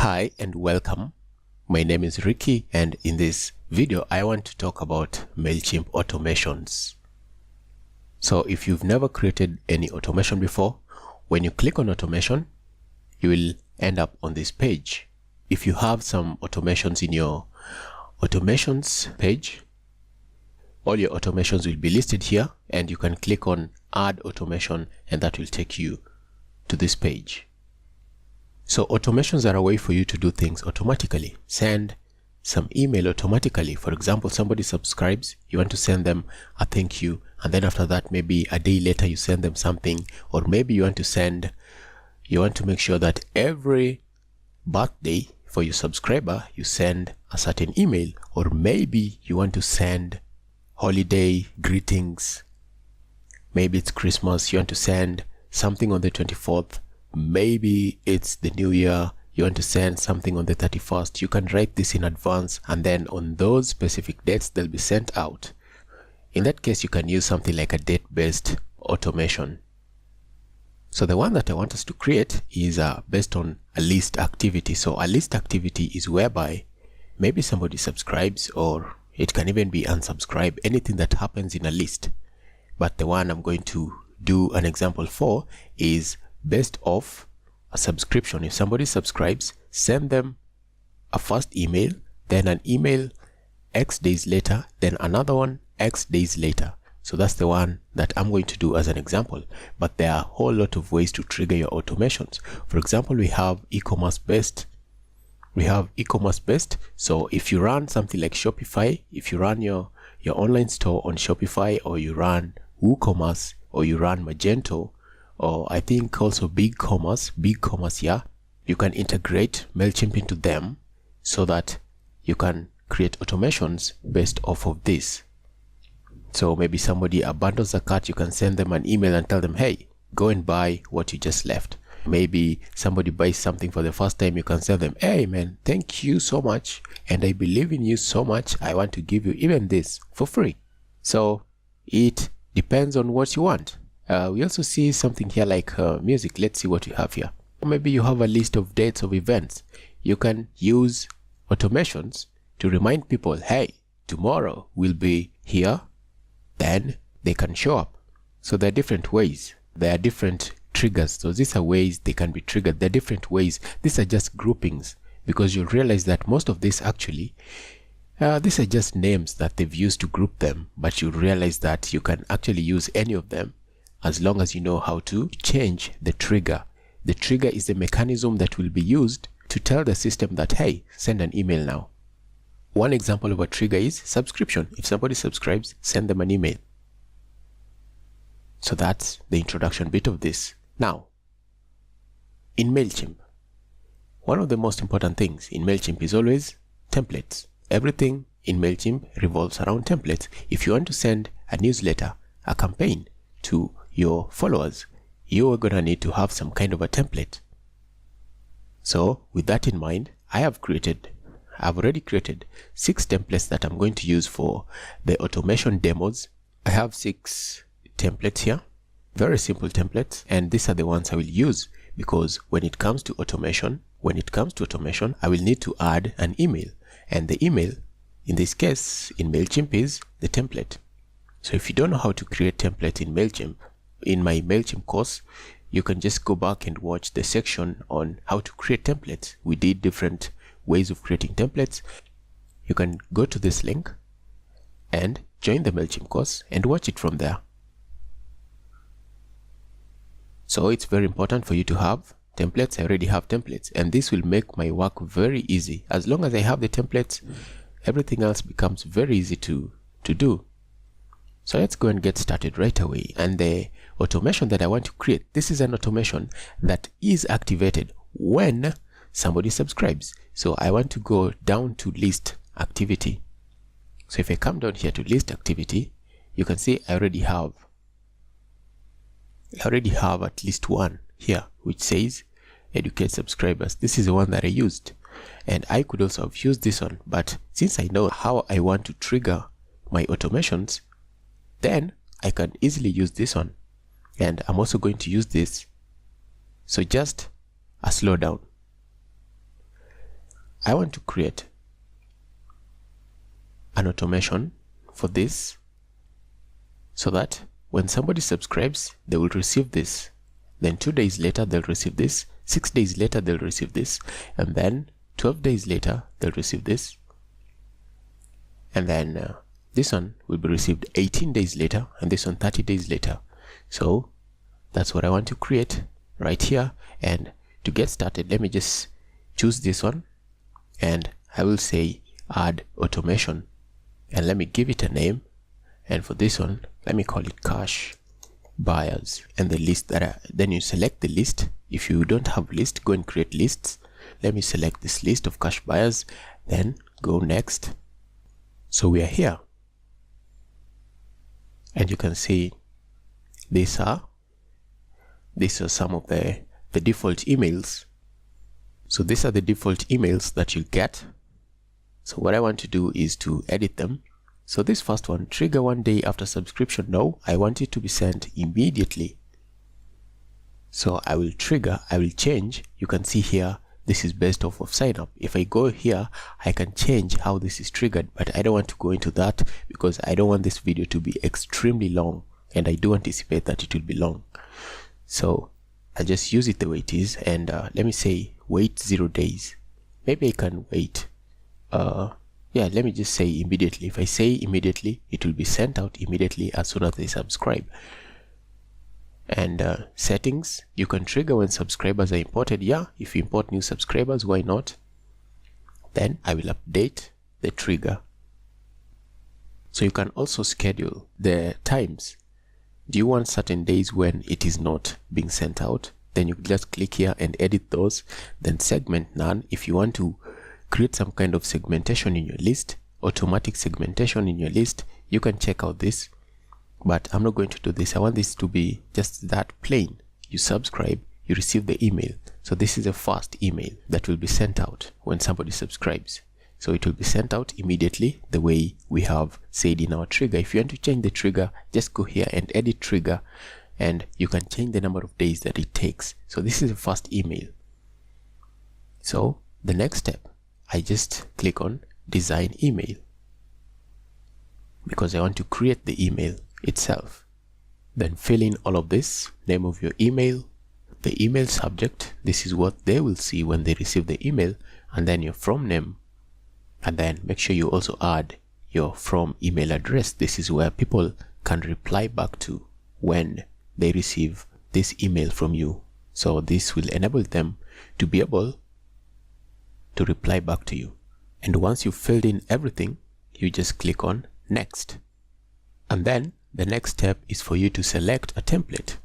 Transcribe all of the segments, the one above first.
Hi and welcome. My name is Ricky, and in this video I want to talk about Mailchimp automations. So if you've never created any automation before, when you click on automation, you will end up on this page. If you have some automations in your automations page, all your automations will be listed here, and you can click on add automation and that will take you to this page. So automations are a way for you to do things automatically. Send some email automatically. For example, somebody subscribes, you want to send them a thank you, and then after that, maybe a day later you send them something, or maybe you want to make sure that every birthday for your subscriber you send a certain email, or maybe you want to send holiday greetings. Maybe it's Christmas, you want to send something on the 24th. Maybe it's the new year, you want to send something on the 31st. You can write this in advance, and then on those specific dates they'll be sent out. In that case, you can use something like a date-based automation. So the one that I want us to create is based on a list activity. So a list activity is whereby maybe somebody subscribes, or it can even be unsubscribe, anything that happens in a list. But the one I'm going to do an example for is based off a subscription. If somebody subscribes, send them a first email, then an email X days later, then another one X days later. So that's the one that I'm going to do as an example. But there are a whole lot of ways to trigger your automations. For example, we have e-commerce based. So if you run something like Shopify, if you run your online store on Shopify, or you run WooCommerce, or you run Magento, or I think also BigCommerce, yeah, you can integrate Mailchimp into them so that you can create automations based off of this. So maybe somebody abandons a cart, you can send them an email and tell them, hey, go and buy what you just left. Maybe somebody buys something for the first time, you can tell them, hey man, thank you so much, and I believe in you so much, I want to give you even this for free. So it depends on what you want. We also see something here like music. Let's see what we have here. Maybe you have a list of dates of events. You can use automations to remind people, hey, tomorrow we'll be here. Then they can show up. So there are different ways. There are different triggers. So these are ways they can be triggered. There are different ways. These are just groupings, because you'll realize that most of this actually, these are just names that they've used to group them, but you'll realize that you can actually use any of them as long as you know how to change the trigger. The trigger is the mechanism that will be used to tell the system that, hey, send an email now. One example of a trigger is subscription. If somebody subscribes, send them an email. So that's the introduction bit of this. Now, in Mailchimp, one of the most important things in Mailchimp is always templates. Everything in Mailchimp revolves around templates. If you want to send a newsletter, a campaign to your followers, you are going to need to have some kind of a template. So with that in mind, I've already created 6 templates that I'm going to use for the automation demos. I have 6 templates here, very simple templates, and these are the ones I will use, because when it comes to automation, I will need to add an email, and the email in this case in Mailchimp is the template. So if you don't know how to create templates in Mailchimp, in my Mailchimp course, you can just go back and watch the section on how to create templates. We did different ways of creating templates. You can go to this link and join the Mailchimp course and watch it from there. So it's very important for you to have templates. I already have templates, and this will make my work very easy. As long as I have the templates, everything else becomes very easy to do. So let's go and get started right away. And the automation that I want to create, this is an automation that is activated when somebody subscribes. So I want to go down to list activity. So if I come down here to list activity, you can see I already have at least one here which says educate subscribers. This is the one that I used, and I could also have used this one, but since I know how I want to trigger my automations, then I can easily use this one, and I'm also going to use this. So just a slowdown. I want to create an automation for this so that when somebody subscribes, they will receive this. Then 2 days later, they'll receive this. 6 days later, they'll receive this. And then 12 days later, they'll receive this. And then this one will be received 18 days later, and this one 30 days later. So that's what I want to create right here. And to get started, let me just choose this one, and I will say add automation, and let me give it a name. And for this one, let me call it cash buyers. And the list that then you select the list. If you don't have list, go and create lists. Let me select this list of cash buyers, then go next. So we are here, and you can see these are some of the default emails. So these are the default emails that you get. So what I want to do is to edit them. So this first one, trigger 1 day after subscription. No, I want it to be sent immediately. So I will change. You can see here, this is based off of sign up. If I go here, I can change how this is triggered, but I don't want to go into that because I don't want this video to be extremely long, and I do anticipate that it will be long. So I just use it the way it is, and let me say wait 0 days. Maybe I can wait. Yeah, let me just say immediately. If I say immediately, it will be sent out immediately as soon as they subscribe. And settings, you can trigger when subscribers are imported. Yeah, if you import new subscribers, why not? Then I will update the trigger. So you can also schedule the times. Do you want certain days when it is not being sent out? Then you just click here and edit those. Then segment none. If you want to create some kind of segmentation in your list, automatic segmentation in your list, you can check out this. But I'm not going to do this. I want this to be just that plain. You subscribe, you receive the email. So this is a fast email that will be sent out when somebody subscribes. So it will be sent out immediately the way we have said in our trigger. If you want to change the trigger, just go here and edit trigger, and you can change the number of days that it takes. So this is a fast email. So the next step, I just click on design email because I want to create the email itself. Then fill in all of this, name of your email, the email subject, this is what they will see when they receive the email, and then your from name, and then make sure you also add your from email address. This is where people can reply back to when they receive this email from you. So this will enable them to be able to reply back to you. And once you've filled in everything, you just click on next. And then the next step is for you to select a template.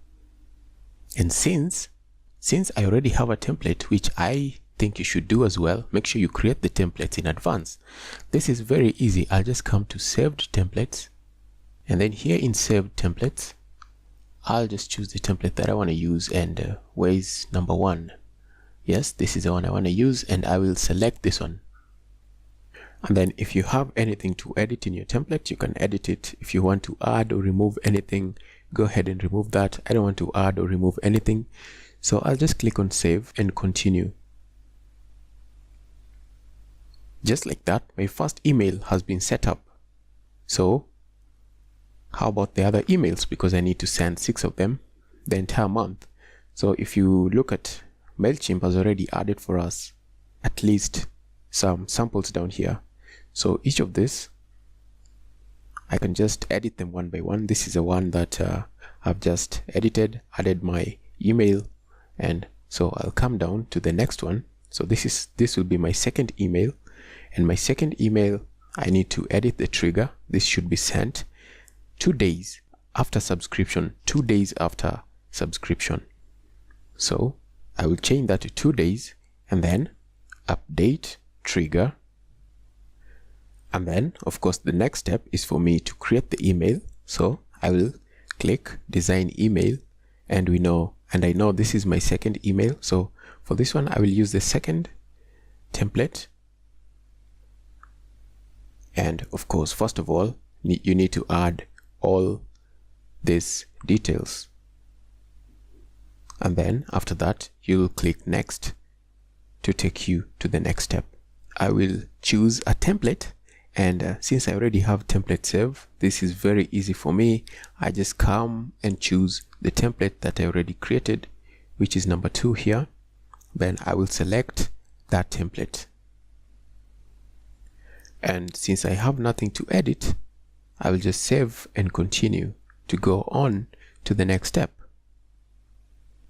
And since I already have a template, which I think you should do as well, make sure you create the templates in advance. This is very easy. I'll just come to saved templates, and then here in saved templates, I'll just choose the template that I want to use. And where is number 1? Yes, this is the one I want to use, and I will select this one. And then if you have anything to edit in your template, you can edit it. If you want to add or remove anything, go ahead and remove that. I don't want to add or remove anything, so I'll just click on save and continue. Just like that, my first email has been set up. So how about the other emails? Because I need to send 6 of them the entire month. So if you look at Mailchimp has already added for us at least some samples down here. So each of this, I can just edit them one by one. This is the one that I've just edited, added my email, and so I'll come down to the next one. So this will be my second email, and my second email, I need to edit the trigger. This should be sent 2 days after subscription, 2 days after subscription. So I will change that to 2 days, and then update trigger. And then of course the next step is for me to create the email. So I will click design email, and I know this is my second email. So for this one, I will use the second template. And of course, first of all, you need to add all these details. And then after that, you'll click next to take you to the next step. I will choose a template. And since I already have template saved, this is very easy for me. I just come and choose the template that I already created, which is number 2 here. Then I will select that template. And since I have nothing to edit, I will just save and continue to go on to the next step.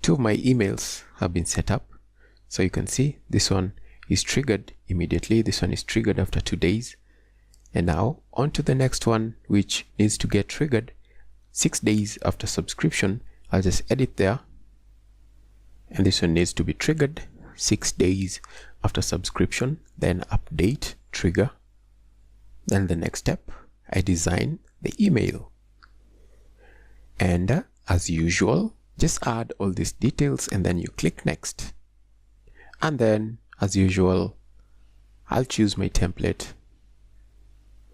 2 of my emails have been set up. So you can see this one is triggered immediately. This one is triggered after 2 days. And now on to the next one, which needs to get triggered 6 days after subscription. I'll just edit there. And this one needs to be triggered 6 days after subscription. Then update, trigger. Then the next step, I design the email. And as usual, just add all these details and then you click next. And then as usual, I'll choose my template,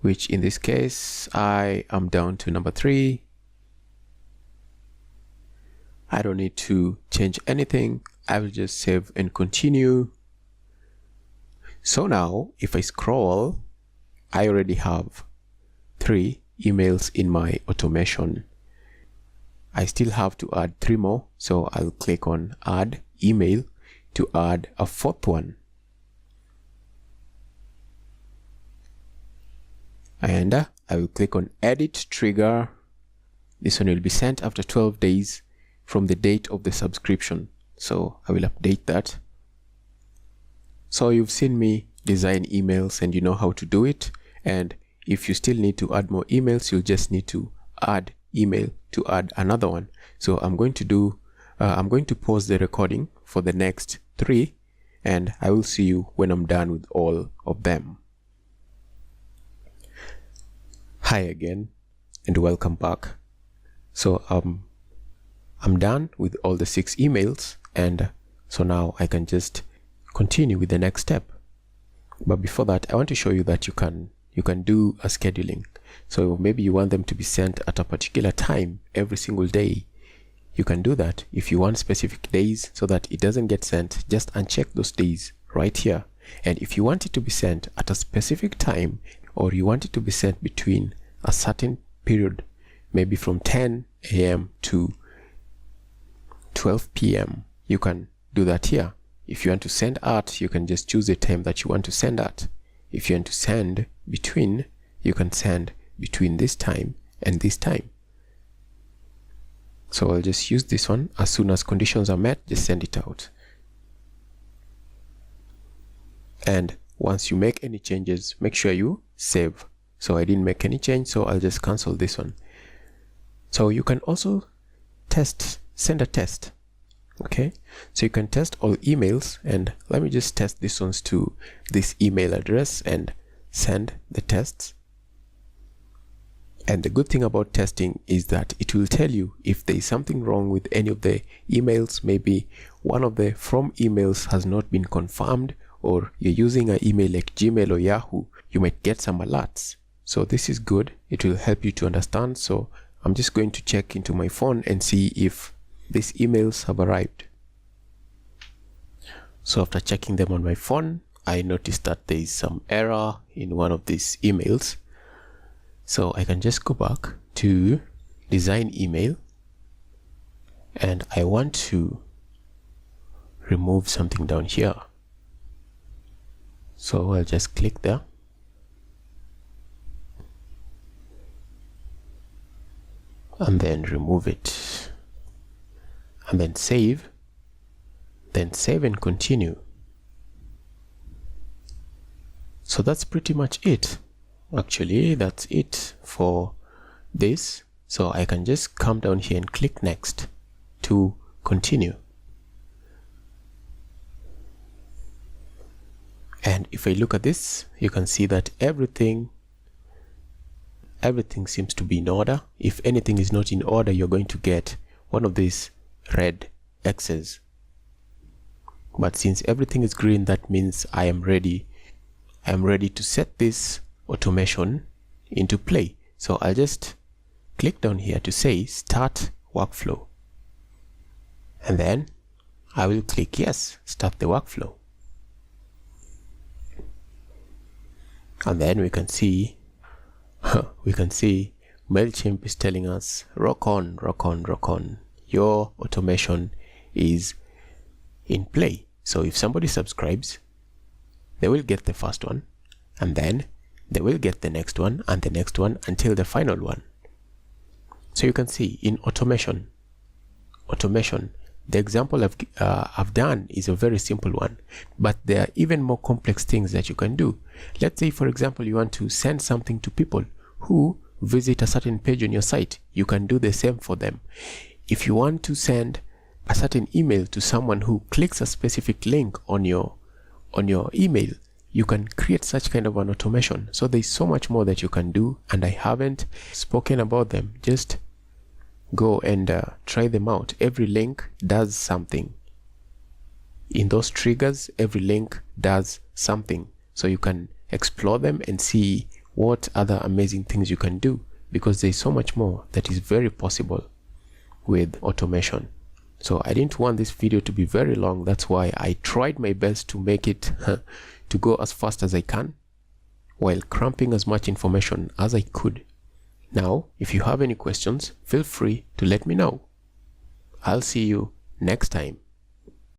which in this case, I am down to number 3. I don't need to change anything. I will just save and continue. So now if I scroll, I already have 3 emails in my automation. I still have to add 3 more. So I'll click on add email to add a 4th one. And I will click on edit trigger. This one will be sent after 12 days from the date of the subscription. So I will update that. So you've seen me design emails and you know how to do it. And if you still need to add more emails, you'll just need to add email to add another one. So I'm going to pause the recording for the next 3 and I will see you when I'm done with all of them. Hi again and welcome back. So I'm done with all the 6 emails, and so now I can just continue with the next step. But before that, I want to show you that you can do a scheduling. So maybe you want them to be sent at a particular time every single day. You can do that if you want specific days so that it doesn't get sent. Just uncheck those days right here. And if you want it to be sent at a specific time, or you want it to be sent between a certain period, maybe from 10 a.m. to 12 p.m., you can do that here. If you want to send art, you can just choose the time that you want to send at. If you want to send between, you can send between this time and this time. So I'll just use this one. As soon as conditions are met, just send it out. And once you make any changes, make sure you save. So I didn't make any change, so I'll just cancel this one. So you can also send a test. Okay, so you can test all emails, and let me just test these ones to this email address and send the tests. And the good thing about testing is that it will tell you if there is something wrong with any of the emails. Maybe one of the from emails has not been confirmed, or you're using an email like Gmail or Yahoo, you might get some alerts. So this is good. It will help you to understand. So I'm just going to check into my phone and see if these emails have arrived. So after checking them on my phone, I noticed that there is some error in one of these emails. So I can just go back to design email, and I want to remove something down here. So I'll just click there. And then remove it. And then save and continue. So that's pretty much it. Actually, that's it for this. So I can just come down here and click next to continue. And if I look at this, you can see that everything seems to be in order. If anything is not in order, you're going to get one of these red X's. But since everything is green, that means I am ready to set this automation into play. So I'll just click down here to say start workflow, and then I will click yes, start the workflow. And then we can see Mailchimp is telling us, rock on, rock on, rock on. Your automation is in play. So if somebody subscribes, they will get the first one, and then they will get the next one and the next one until the final one. So you can see in automation, the example I've done is a very simple one, but there are even more complex things that you can do. Let's say, for example, you want to send something to people who visit a certain page on your site. You can do the same for them. If you want to send a certain email to someone who clicks a specific link on your email, you can create such kind of an automation. So there's so much more that you can do, and I haven't spoken about them. Just go and try them out. Every link does something. In those triggers, every link does something. So you can explore them and see what other amazing things you can do, because there's so much more that is very possible with automation. So I didn't want this video to be very long. That's why I tried my best to make it to go as fast as I can, while cramping as much information as I could. Now, if you have any questions, feel free to let me know. I'll see you next time.